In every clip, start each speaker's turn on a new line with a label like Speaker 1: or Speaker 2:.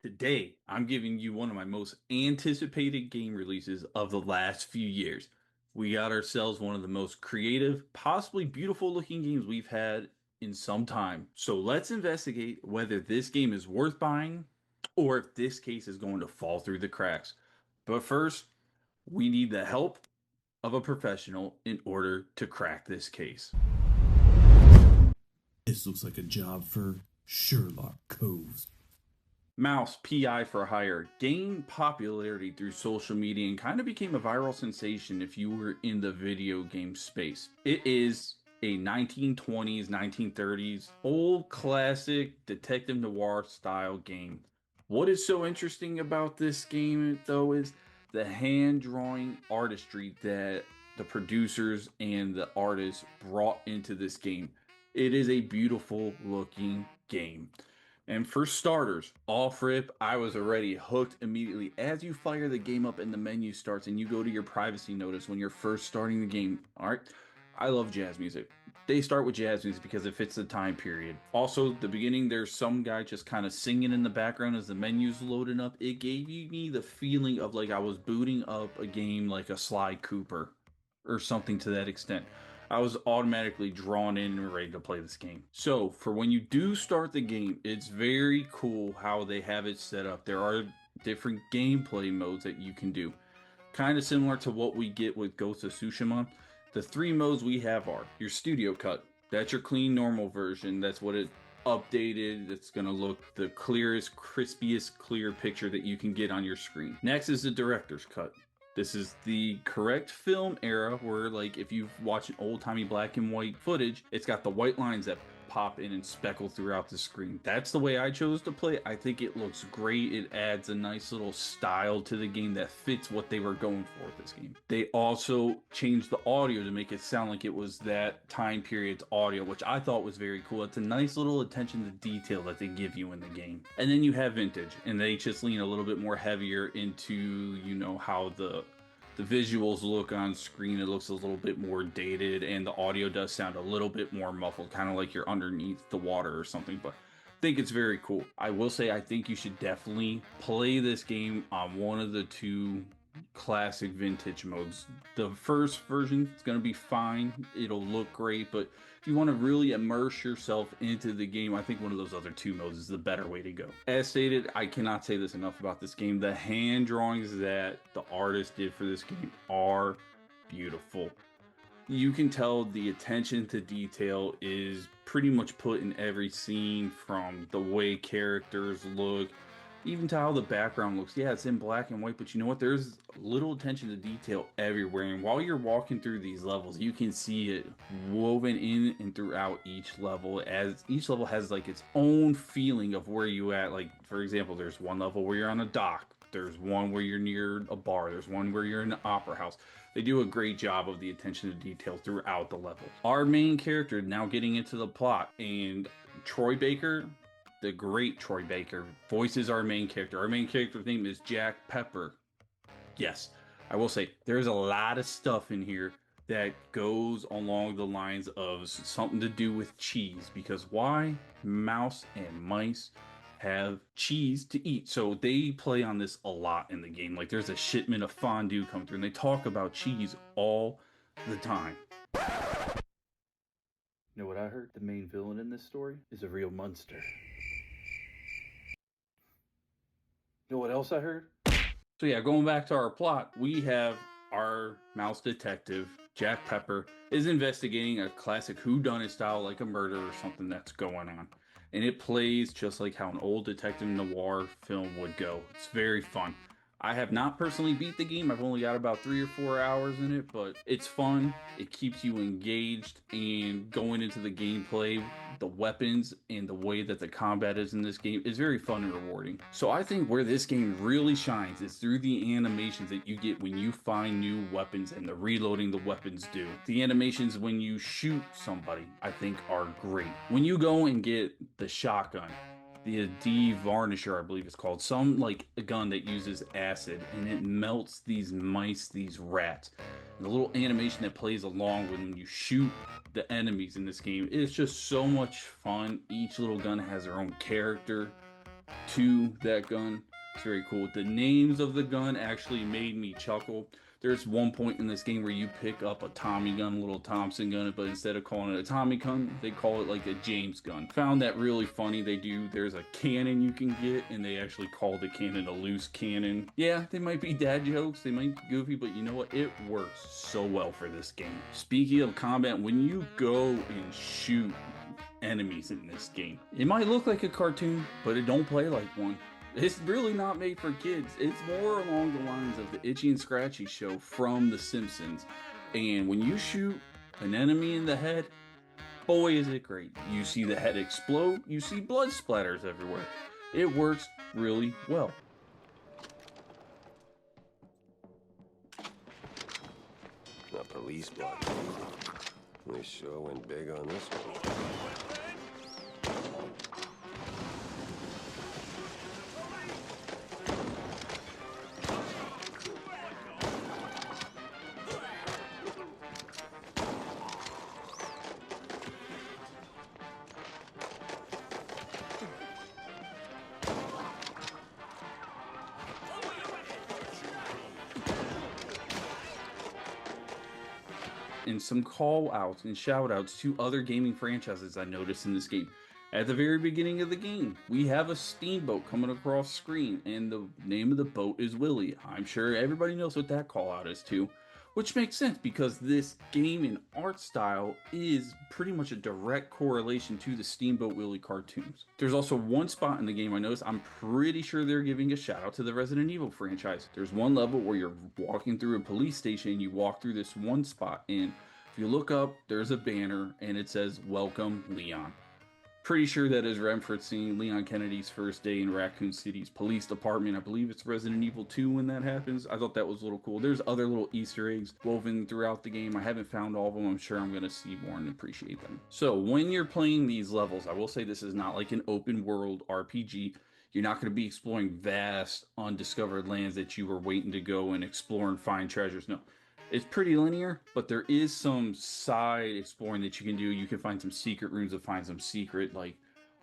Speaker 1: Today, I'm giving you one of my most anticipated game releases of the last few years. We got ourselves one of the most creative, possibly beautiful looking games we've had in some time. So let's investigate whether this game is worth buying or if this case is going to fall through the cracks. But first, we need the help of a professional in order to crack this case.
Speaker 2: This looks like a job for Sherlock Cove.
Speaker 1: Mouse P.I for hire gained popularity through social media and kind of became a viral sensation if you were in the video game space. It is a 1920s, 1930s old classic detective noir style game. What is so interesting about this game though is the hand drawing artistry that the producers and the artists brought into this game. It is a beautiful looking game. And for starters, off rip, I was already hooked immediately. As you fire the game up and the menu starts and you go to your privacy notice when you're first starting the game, all right? I love jazz music. They start with jazz music because it fits the time period. Also, the beginning, there's some guy just kind of singing in the background as the menu's loading up. It gave me the feeling of like I was booting up a game like a Sly Cooper or something to that extent. I was automatically drawn in and ready to play this game. So, for when you do start the game, it's very cool how they have it set up. There are different gameplay modes that you can do. Kind of similar to what we get with Ghost of Tsushima. The three modes we have are your studio cut. That's your clean, normal version. That's what it updated. It's going to look the clearest, crispiest, clear picture that you can get on your screen. Next is the director's cut. This is the correct film era where, like, if you've watched an old timey black and white footage, it's got the white lines that pop in and speckle throughout the screen. That's the way I chose to play. I think it looks great. It adds a nice little style to the game that fits what they were going for with this game. They also changed the audio to make it sound like it was that time period's audio, which I thought was very cool. It's a nice little attention to detail that they give you in the game. And then you have vintage, and they just lean a little bit more heavier into, how the visuals look on screen. It looks a little bit more dated, and the audio does sound a little bit more muffled, kind of like you're underneath the water or something. But I think it's very cool. I will say I think you should definitely play this game on one of the two classic vintage modes. The first version is going to be fine. It'll look great, but if you want to really immerse yourself into the game, I think one of those other two modes is the better way to go. As stated, I cannot say this enough about this game. The hand drawings that the artist did for this game are beautiful. You can tell the attention to detail is pretty much put in every scene, from the way characters look, even to how the background looks. Yeah, it's in black and white, but you know what? There's little attention to detail everywhere. And while you're walking through these levels, you can see it woven in and throughout each level, as each level has like its own feeling of where you at. Like, for example, there's one level where you're on a dock. There's one where you're near a bar. There's one where you're in an opera house. They do a great job of the attention to detail throughout the level. Our main character, now getting into the plot, and Troy Baker, the great Troy Baker, voices our main character. Our main character's name is Jack Pepper. Yes, I will say there's a lot of stuff in here that goes along the lines of something to do with cheese, because why? Mouse and mice have cheese to eat. So they play on this a lot in the game. Like, there's a shipment of fondue come through and they talk about cheese all the time. You know what I heard? The main villain in this story is a real monster. You know what else I heard? So yeah, going back to our plot, we have our mouse detective, Jack Pepper, is investigating a classic whodunit style, like a murder or something that's going on. And it plays just like how an old detective noir film would go. It's very fun. I have not personally beat the game. I've only got about 3 or 4 hours in it, but it's fun. It keeps you engaged, and going into the gameplay, the weapons and the way that the combat is in this game is very fun and rewarding. So I think where this game really shines is through the animations that you get when you find new weapons and the reloading the weapons do. The animations when you shoot somebody, I think, are great. When you go and get the shotgun, the de-varnisher, I believe it's called, some like a gun that uses acid, and it melts these mice, these rats. And the little animation that plays along when you shoot the enemies in this game is just so much fun. Each little gun has their own character. to that gun. It's very cool. The names of the gun actually made me chuckle. There's one point in this game where you pick up a Tommy gun, little Thompson gun, but instead of calling it a Tommy gun, they call it like a James gun. Found that really funny. There's a cannon you can get, and they actually call the cannon a loose cannon. Yeah, they might be dad jokes, they might be goofy, but you know what? It works so well for this game. Speaking of combat, when you go and shoot enemies in this game, it might look like a cartoon, but it don't play like one. It's really not made for kids. It's more along the lines of the Itchy and Scratchy show from The Simpsons. And when you shoot an enemy in the head, boy is it great. You see the head explode, you see blood splatters everywhere. It works really well.
Speaker 3: The police block. We sure went big on this one.
Speaker 1: And some call outs and shout outs to other gaming franchises I noticed in this game. At the very beginning of the game, we have a steamboat coming across screen, and the name of the boat is Willie. I'm sure everybody knows what that call out is too, which makes sense because this game and art style is pretty much a direct correlation to the Steamboat Willie cartoons. There's also one spot in the game I noticed, I'm pretty sure they're giving a shout out to the Resident Evil franchise. There's one level where you're walking through a police station and you walk through this one spot, and if you look up, there's a banner and it says, "Welcome, Leon." Pretty sure that is referencing Leon Kennedy's first day in Raccoon City's police department. I believe it's Resident Evil 2 when that happens. I thought that was a little cool. There's other little Easter eggs woven throughout the game. I haven't found all of them. I'm sure I'm going to see more and appreciate them. So when you're playing these levels, I will say this is not like an open world RPG. You're not going to be exploring vast, undiscovered lands that you were waiting to go and explore and find treasures. No. It's pretty linear, but there is some side exploring that you can do. You can find some secret rooms to find some secret, like,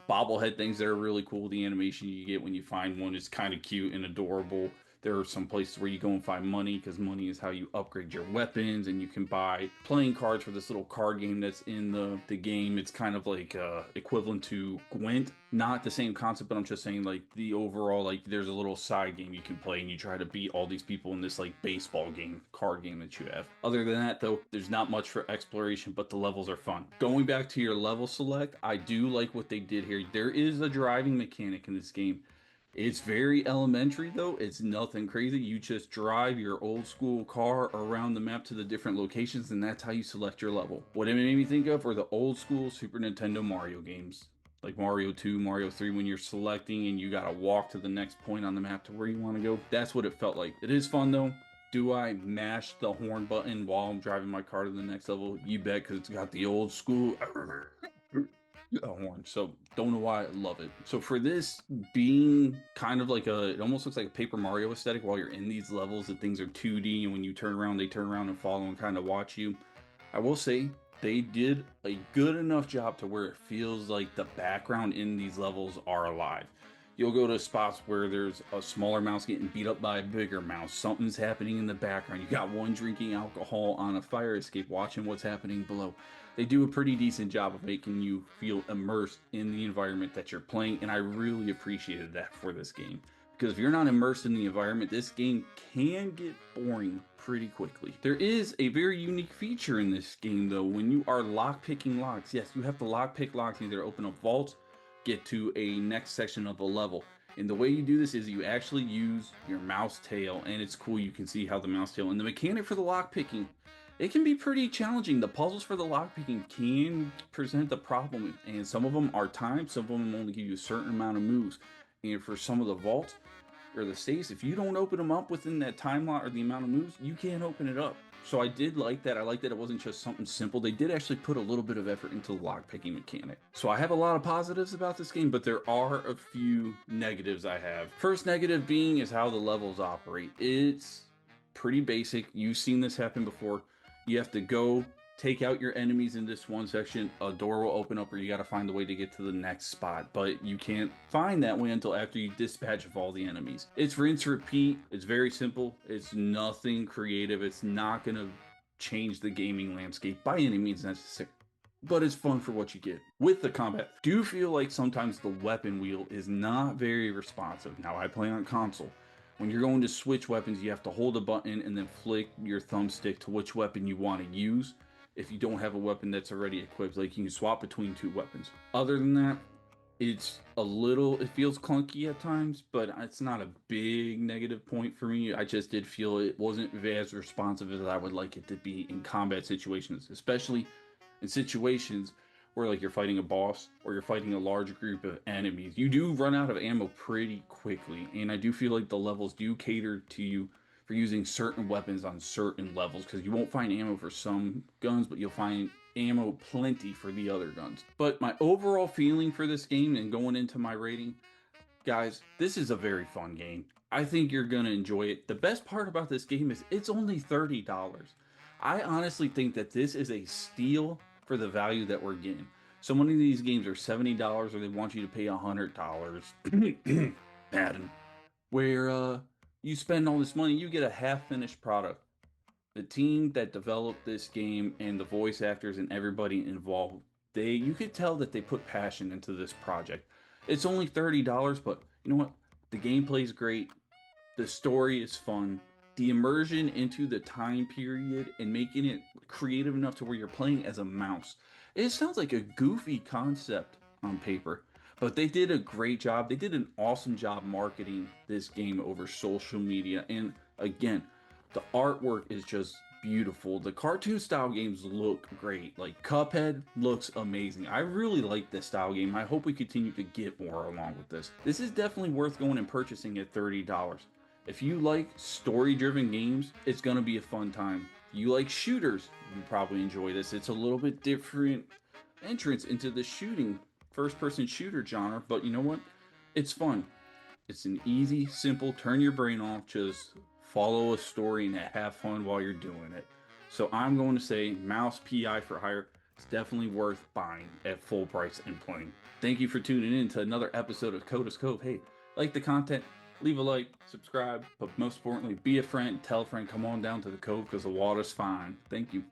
Speaker 1: bobblehead things that are really cool. The animation you get when you find one is kind of cute and adorable. There are some places where you go and find money, because money is how you upgrade your weapons, and you can buy playing cards for this little card game that's in the game. It's kind of like equivalent to Gwent. Not the same concept, but I'm just saying, like, the overall, like, there's a little side game you can play, and you try to beat all these people in this, like, baseball game, card game that you have. Other than that, though, there's not much for exploration, but the levels are fun. Going back to your level select, I do like what they did here. There is a driving mechanic in this game. It's very elementary though. It's nothing crazy. You just drive your old school car around the map to the different locations, and that's how you select your level. What it made me think of were the old school Super Nintendo Mario games, like Mario 2, Mario 3, when you're selecting and you gotta walk to the next point on the map to where you want to go. That's what it felt like. It is fun though. Do I mash the horn button while I'm driving my car to the next level? You bet, because it's got the old school horn. So don't know why I love it. So for this being kind of like it almost looks like a Paper Mario aesthetic while you're in these levels, that things are 2D, and when you turn around, they turn around and follow and kind of watch you. I will say they did a good enough job to where it feels like the background in these levels are alive. You'll go to spots where there's a smaller mouse getting beat up by a bigger mouse. Something's happening in the background. You got one drinking alcohol on a fire escape, watching what's happening below. They do a pretty decent job of making you feel immersed in the environment that you're playing, and I really appreciated that for this game. Because if you're not immersed in the environment, this game can get boring pretty quickly. There is a very unique feature in this game though. When you are lockpicking locks, yes, you have to lockpick locks, either open a vault, get to a next section of a level. And the way you do this is you actually use your mouse tail, and it's cool. You can see how the mouse tail and the mechanic for the lockpicking, it can be pretty challenging. The puzzles for the lockpicking can present a problem, and some of them are timed, some of them only give you a certain amount of moves. And for some of the vaults or the safes, if you don't open them up within that time lot or the amount of moves, you can't open it up. So I did like that. I like that it wasn't just something simple. They did actually put a little bit of effort into the lockpicking mechanic. So I have a lot of positives about this game, but there are a few negatives I have. First negative being is how the levels operate. It's pretty basic. You've seen this happen before. You have to go take out your enemies in this one section, a door will open up, or you got to find a way to get to the next spot. But you can't find that way until after you dispatch of all the enemies. It's rinse repeat. It's very simple. It's nothing creative. It's not going to change the gaming landscape by any means necessary, but it's fun for what you get. With the combat, do feel like sometimes the weapon wheel is not very responsive. Now, I play on console. When you're going to switch weapons, you have to hold a button and then flick your thumbstick to which weapon you want to use. If you don't have a weapon that's already equipped, like you can swap between two weapons. Other than that, it feels clunky at times, but it's not a big negative point for me. I just did feel it wasn't as responsive as I would like it to be in combat situations, especially in situations where like you're fighting a boss or you're fighting a large group of enemies. You do run out of ammo pretty quickly, and I do feel like the levels do cater to you for using certain weapons on certain levels, because you won't find ammo for some guns, but you'll find ammo plenty for the other guns. But my overall feeling for this game, and going into my rating, guys, this is a very fun game. I think you're gonna enjoy it. The best part about this game is it's only $30. I honestly think that this is a steal for the value that we're getting. So many of these games are $70, or they want you to pay $100. Madden, where you spend all this money, you get a half-finished product. The team that developed this game and the voice actors and everybody involved, you could tell that they put passion into this project. It's only $30, but you know what? The gameplay is great. The story is fun. The immersion into the time period and making it creative enough to where you're playing as a mouse. It sounds like a goofy concept on paper, but they did a great job. They did an awesome job marketing this game over social media. And again, the artwork is just beautiful. The cartoon style games look great. Like Cuphead looks amazing. I really like this style game. I hope we continue to get more along with this. This is definitely worth going and purchasing at $30. If you like story-driven games, it's going to be a fun time. If you like shooters, you probably enjoy this. It's a little bit different entrance into the first-person shooter genre, but you know what? It's fun. It's an easy, simple, turn your brain off, just follow a story and have fun while you're doing it. So I'm going to say Mouse P.I for hire. It's definitely worth buying at full price and playing. Thank you for tuning in to another episode of Coda's Cove. Hey, like the content, leave a like, subscribe, but most importantly, be a friend, tell a friend, come on down to the Cove because the water's fine. Thank you.